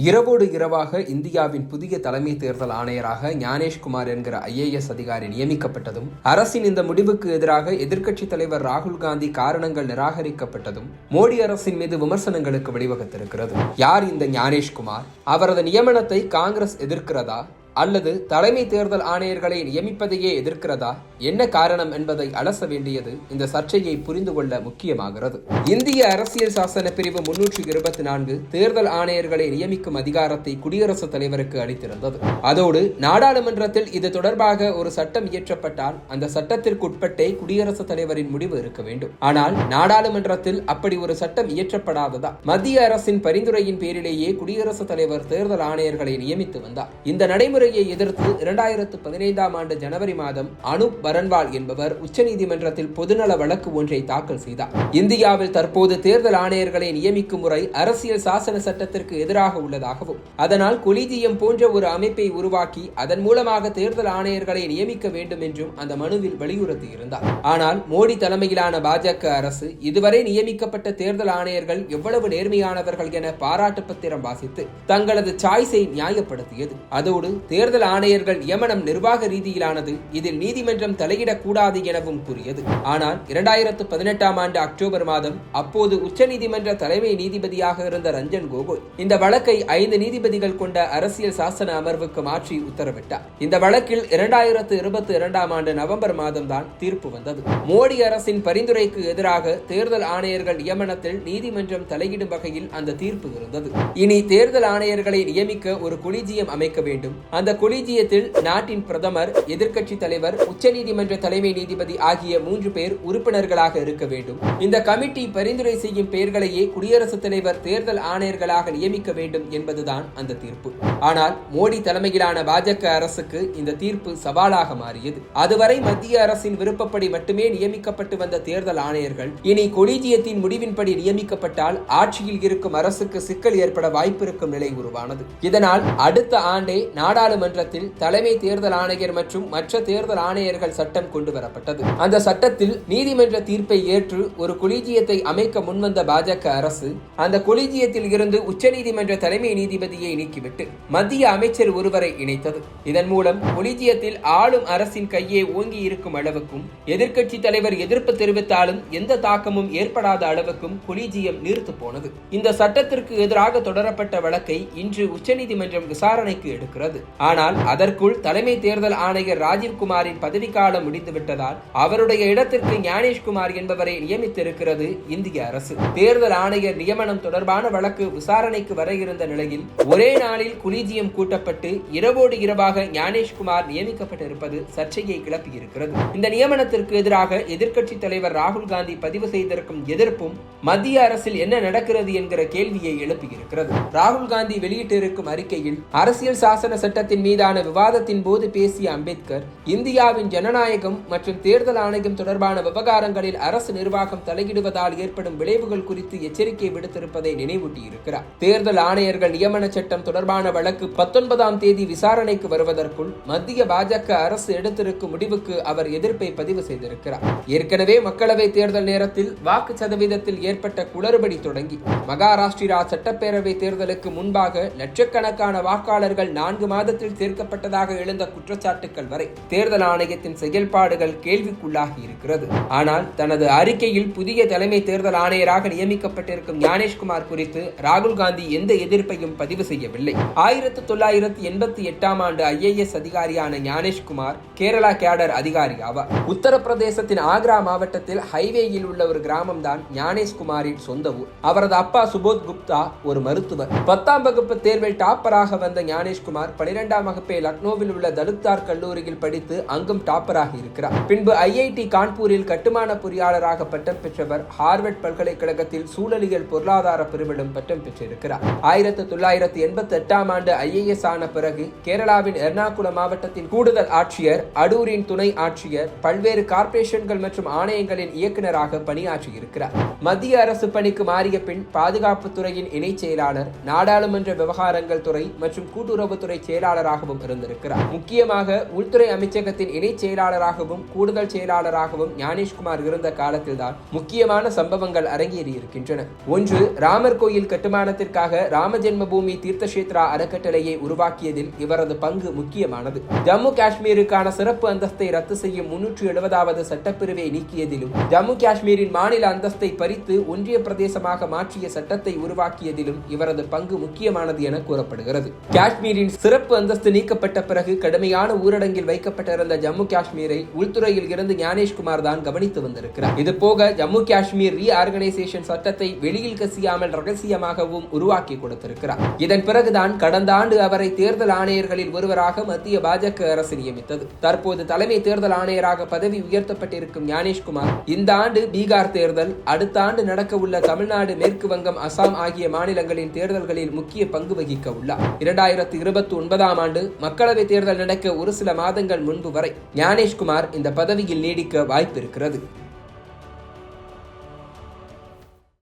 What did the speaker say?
இரவோடு இரவாக இந்தியாவின் புதிய தலைமை தேர்தல் ஆணையராக ஞானேஷ்குமார் என்கிற IAS அதிகாரி நியமிக்கப்பட்டதும், அரசின் இந்த முடிவுக்கு எதிராக எதிர்க்கட்சித் தலைவர் ராகுல் காந்தி காரணங்கள் நிராகரிக்கப்பட்டதும் மோடி அரசின் மீது விமர்சனங்களுக்கு வழிவகுத்திருக்கிறது. யார் இந்த ஞானேஷ்குமார்? அவரது நியமனத்தை காங்கிரஸ் எதிர்க்கிறதா அல்லது தலைமை தேர்தல் ஆணையர்களை நியமிப்பதையே எதிர்க்கிறதா? என்ன காரணம் என்பதை அலச வேண்டியது இந்த சர்ச்சையை புரிந்து கொள்ள முக்கியமாகிறது. இந்திய அரசியல் சாசன பிரிவு 324 தேர்தல் ஆணையர்களை நியமிக்கும் அதிகாரத்தை குடியரசுத் தலைவருக்கு அளித்திருந்தது. அதோடு நாடாளுமன்றத்தில் இது தொடர்பாக ஒரு சட்டம் இயற்றப்பட்டால் அந்த சட்டத்திற்கு உட்பட்டே குடியரசுத் தலைவரின் முடிவு இருக்க வேண்டும். ஆனால் நாடாளுமன்றத்தில் அப்படி ஒரு சட்டம் இயற்றப்படாததா? மத்திய அரசின் பரிந்துரையின் பேரிலேயே குடியரசுத் தலைவர் தேர்தல் ஆணையர்களை நியமித்து வந்தார். இந்த நடைமுறை எதிர்த்து 2015 ஆண்டு ஜனவரி மாதம் அனூப் பரன்வால் என்பவர் உச்சநீதிமன்றத்தில் பொதுநல வழக்கு ஒன்றை தாக்கல் செய்தார். இந்தியாவில் தற்போது தேர்தல் ஆணையர்களை நியமிக்கும் முறை அரசியல் சாசன சட்டத்திற்கு எதிராக உள்ளதாகவும், அதனால் கொலிஜியம் போன்ற ஒரு அமைப்பை உருவாக்கி அதன் மூலமாக தேர்தல் ஆணையர்களை நியமிக்க வேண்டும் என்றும் அந்த மனுவில் வலியுறுத்தியிருந்தார். ஆனால் மோடி தலைமையிலான பாஜக அரசு இதுவரை நியமிக்கப்பட்ட தேர்தல் ஆணையர்கள் எவ்வளவு நேர்மையானவர்கள் என பாராட்டு பத்திரம் வாசித்து தங்களது சாய்ஸை நியாயப்படுத்தியது. அதோடு தேர்தல் ஆணையர்கள் நியமனம் நிர்வாக ரீதியிலானது, இதில் நீதிமன்றம் தலையிடக்கூடாது எனவும் கூறியது. ஆனால் 2018 ஆண்டு அக்டோபர் மாதம் அப்போது உச்சநீதிமன்ற தலைமை நீதிபதியாக இருந்த ரஞ்சன் கோகோய் இந்த வழக்கை 5 நீதிபதிகள் கொண்ட அரசியல் சாசன அமர்வுக்கு மாற்றி உத்தரவிட்டார். இந்த வழக்கில் 2022 ஆண்டு நவம்பர் மாதம் தான் தீர்ப்பு வந்தது. மோடி அரசின் பரிந்துரைக்கு எதிராக தேர்தல் ஆணையர்கள் நியமனத்தில் நீதிமன்றம் தலையிடும் வகையில் அந்த தீர்ப்பு இருந்தது. இனி தேர்தல் ஆணையர்களை நியமிக்க ஒரு கொலிஜியம் அமைக்க வேண்டும். அந்த கொலிஜியத்தில் நாட்டின் பிரதமர், எதிர்க்கட்சி தலைவர், உச்சநீதிமன்ற தலைமை நீதிபதி ஆகிய 3 பேர் உறுப்பினர்களாக இருக்க வேண்டும். இந்த கமிட்டி பரிந்துரை செய்யும் பெயர்களையே குடியரசுத் தலைவர் தேர்தல் ஆணையர்களாக நியமிக்க வேண்டும் என்பதுதான் அந்த தீர்ப்பு. ஆனால் மோடி தலைமையிலான பாஜக அரசுக்கு இந்த தீர்ப்பு சவாலாக மாறியது. அதுவரை மத்திய அரசின் விருப்பப்படி மட்டுமே நியமிக்கப்பட்டு வந்த தேர்தல் ஆணையர்கள் இனி கொலிஜியத்தின் முடிவின்படி நியமிக்கப்பட்டால் ஆட்சியில் இருக்கும் அரசுக்கு சிக்கல் ஏற்பட வாய்ப்பிருக்கும் நிலை உருவானது. இதனால் அடுத்த ஆண்டே நாடாளுமன்றத்தில் தலைமை தேர்தல் ஆணையர் மற்றும் மற்ற தேர்தல் ஆணையர்கள் சட்டம் கொண்டு வரப்பட்டது. அந்த சட்டத்தில் நீதிமன்ற தீர்ப்பை ஏற்று ஒரு கொலிஜியத்தை அமைக்க முன்வந்த பாஜக அரசு அந்த கொலிஜியத்தில் இருந்து உச்சநீதிமன்ற தலைமை நீதிபதியை நீக்கிவிட்டு மத்திய அமைச்சர் ஒருவரை இணைத்தது. இதன் மூலம் கொலிஜியத்தில் ஆளும் அரசின் கையே ஓங்கி இருக்கும் அளவுக்கும், எதிர்க்கட்சி தலைவர் எதிர்ப்பு தெரிவித்தாலும் எந்த தாக்கமும் ஏற்படாத அளவுக்கும் கொலிஜியம் நீர்த்து போனது. இந்த சட்டத்திற்கு எதிராக தொடரப்பட்ட வழக்கை இன்று உச்சநீதிமன்றம் விசாரணைக்கு எடுக்கிறது. ஆனால் அதற்குள் தலைமை தேர்தல் ஆணையர் ராஜீவ்குமாரின் பதவிக்காலம் முடிந்துவிட்டதால் அவருடைய இடத்திற்கு ஞானேஷ்குமார் என்பவரை நியமித்திருக்கிறது இந்திய அரசு. தேர்தல் ஆணையர் நியமனம் தொடர்பான வழக்கு விசாரணைக்கு வர இருந்த நிலையில் ஒரே நாளில் கொலிஜியம் கூட்டப்பட்டு இரவோடு இரவாக ஞானேஷ்குமார் நியமிக்கப்பட்டிருப்பது சர்ச்சையை கிளப்பியிருக்கிறது. இந்த நியமனத்திற்கு எதிராக எதிர்க்கட்சி தலைவர் ராகுல் காந்தி பதிவு செய்திருக்கும் எதிர்ப்பும் மத்திய அரசில் என்ன நடக்கிறது என்கிற கேள்வியை எழுப்பியிருக்கிறது. ராகுல் காந்தி வெளியிட்டிருக்கும் அறிக்கையில் அரசியல் சாசன சட்டத்தின் மீதான விவாதத்தின் போது பேசிய அம்பேத்கர், இந்தியாவின் ஜனநாயகம் மற்றும் தேர்தல் ஆணையம் தொடர்பான விவகாரங்களில் அரசு நிர்வாகம் தலையிடுவதால் ஏற்படும் விளைவுகள் குறித்து எச்சரிக்கை விடுத்திருப்பதை நினைவூட்டியிருக்கிறார். தேர்தல் ஆணையர்கள் நியமன சட்டம் தொடர்பான வழக்கு 19ஆம் தேதி விசாரணைக்கு வருவதற்குள் மத்திய பாஜக அரசு எடுத்திருக்கும் முடிவுக்கு அவர் எதிர்ப்பை பதிவு செய்திருக்கிறார். ஏற்கனவே மக்களவை தேர்தல் நேரத்தில் வாக்கு சதவீதத்தில் ஏற்பட்ட குளறுபடி தொடங்கி மகாராஷ்டிரா சட்டப்பேரவை தேர்தலுக்கு முன்பாக லட்சக்கணக்கான வாக்காளர்கள் 4 மாதத்தில் சேர்க்கப்பட்டதாக எழுந்த குற்றச்சாட்டுகள் வரை தேர்தல் ஆணையத்தின் செயல்பாடுகள் கேள்விக்குள்ளாகி இருக்கிறது. ஆனால் தனது அறிக்கையில் புதிய தலைமை தேர்தல் ஆணையராக நியமிக்கப்பட்டிருக்கும் ஞானேஷ்குமார் குறித்து ராகுல் காந்தி எந்த எதிர்ப்பையும் பதிவு செய்யவில்லை. 1988 ஆண்டு IAS அதிகாரியான ஞானேஷ்குமார் கேரளா கேடர் அதிகாரி ஆவார். உத்தரப்பிரதேசத்தின் ஆக்ரா மாவட்டத்தில் ஹைவேயில் உள்ள ஒரு கிராமம் தான் ஞானேஷ்குமாரின் சொந்த ஊர். அவரது அப்பா சுபோத் குப்தா ஒரு மருத்துவர். 10ஆம் வகுப்பு தேர்வில் டாப்பராக வந்த ஞானேஷ்குமார் 12ஆம் வகுப்பை லக்னோவில் உள்ள தலுக்தார் கல்லூரியில் படித்து அங்கும் டாப்பராக இருக்கிறார். பின்பு IIT கான்பூரில் கட்டுமான பொறியாளராக பட்டம் பெற்றவர். ஹார்வர்ட் பல்கலைக்கழகத்தில் சூழலியல் பொருளாதார பிரிவிலும் பட்டம் பெற்றிருக்கிறார். 1988 ஆண்டு IAS ஆன பிறகு கேரளாவின் எர்ணாகுளம் மாவட்டத்தின் கூடுதல் ஆட்சியர், அடூரின் துணை ஆட்சியர், பல்வேறு கார்ப்பரேஷன்கள் மற்றும் ஆணையங்களின் இயக்குநராக பணியாற்றியிருக்கிறார். மத்திய அரசு பணிக்கு மாறிய பின் பாதுகாப்புத்துறையின் இணை செயலாளர், நாடாளுமன்ற விவகாரங்கள் துறை மற்றும் கூட்டுறவுத்துறை செயலாளர் செயலாளராகவும் இருந்திருக்கிறார். முக்கியமாக உள்துறை அமைச்சகத்தின் இணை செயலாளராகவும் கூடுதல் செயலாளராகவும் ஞானேஷ்குமார் இருந்த காலத்தில்தான் முக்கியமான சம்பவங்கள் அரங்கேறி இருக்கின்றன. ஒன்று, ராமர் கோயில் கட்டுமானத்திற்காக ராமஜென்ம பூமி தீர்த்தக்ஷேத்ரா அறக்கட்டளையை உருவாக்கியதில் இவரது பங்கு முக்கியமானது. ஜம்மு காஷ்மீருக்கான சிறப்பு அந்தஸ்தை ரத்து செய்யும் 370வது சட்டப்பிரிவை நீக்கியதிலும், ஜம்மு காஷ்மீரின் மாநில அந்தஸ்தை பறித்து ஒன்றிய பிரதேசமாக மாற்றிய சட்டத்தை உருவாக்கியதிலும் இவரது பங்கு முக்கியமானது என கூறப்படுகிறது. காஷ்மீரின் சிறப்பு அந்தஸ்து நீக்கப்பட்ட பிறகு கடுமையான ஊரடங்கில் வைக்கப்பட்டிருந்த ஜம்மு காஷ்மீரை உள்துறையில் இருந்து ஞானேஷ்குமார் தான் கவனித்து வந்திருக்கிறார். இதுபோக ஜம்மு காஷ்மீர் ரீஆர்கனைசேஷன் சட்டத்தை வெளியில் கசியாமல் ரகசியமாகவும் உருவாக்கி கொடுத்திருக்கிறார். இதன் பிறகுதான் கடந்த ஆண்டு அவரை தேர்தல் ஆணையர்களில் ஒருவராக மத்திய பாஜக அரசு நியமித்தது. தற்போது தலைமை தேர்தல் ஆணையராக பதவி உயர்த்தப்பட்டிருக்கும் ஞானேஷ்குமார் இந்த ஆண்டு பீகார் தேர்தல், அடுத்த ஆண்டு நடக்க உள்ள தமிழ்நாடு, மேற்கு வங்கம், அசாம் ஆகிய மாநிலங்களின் தேர்தல்களில் முக்கிய பங்கு வகிக்க உள்ளார். 2029ஆம் ஆண்டு மக்களவை தேர்தல் நடக்க ஒரு சில மாதங்கள் முன்பு வரை ஞானேஷ்குமார் இந்த பதவியில் நீடிக்க வாய்ப்பிருக்கிறது.